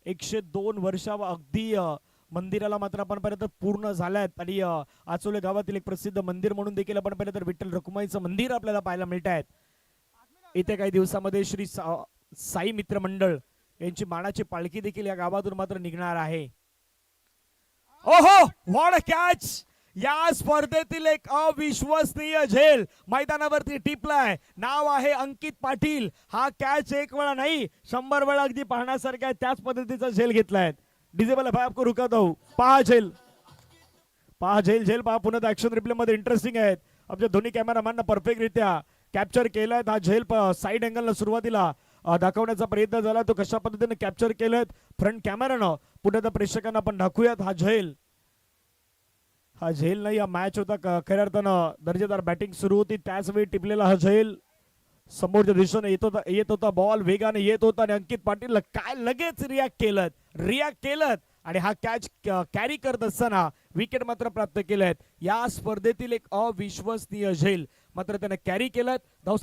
102 वर्ष अगदी मंदिराला मात्र आपण पाहिलं तर पूर्ण झाल्यात आणि आचोले गावातील एक प्रसिद्ध मंदिर म्हणून देखील आपण पाहिलं तर विठ्ठल रखुमाईचं मंदिर आपल्याला पाहायला मिळत आहे. येत्या काही दिवसामध्ये श्री साई मित्र मंडळ यांची मानाची पालखी देखील या गावातून मात्र निघणार आहे. ओहो, व्हॉट अ कॅच! या स्पर्धेतील एक अविश्वसनीय झेल मैदानावरती टिपलाय. नाव आहे अंकित पाटील. हा कॅच एक वेळा नाही 100 वेळा अगदी पाहण्यासारखा आहे. त्याच पद्धतीचा झेल घेतलाय. डिजेबल भाई आपको रुकता हूं. पहा झेल, पहा झेल, झेल पहा. पुन्हा ऍक्शन रिप्ले मध्ये इंटरेस्टिंग आहेत. आमच्या दोन्ही कॅमेरामॅन परफेक्ट रित्या कॅप्चर केलाय. हा झेल साइड अँगलला सुरुवातीला दाखवण्याचा प्रयत्न झाला. तो कशा पद्धतीने कॅप्चर केलाय फ्रंट कॅमेरानं पुन्हा प्रेक्षकांना आपण दाखवूयात. हा झेल, हा झेल नाही, हा मॅच होता. खऱ्या अर्थानं दर्जेदार बॅटिंग सुरू होती त्याच वेळी टिपलेला हा झेल. समोरच्या दिशेने येत होता बॉल वेगाने येत होता आणि अंकित पाटील काय लगेच रिॲक्ट केलं आणि हा कॅच कॅरी करत असताना विकेट मात्र प्राप्त केलेत. या स्पर्धेतील एक अविश्वसनीय झेल मात्र त्याने कॅरी केलं.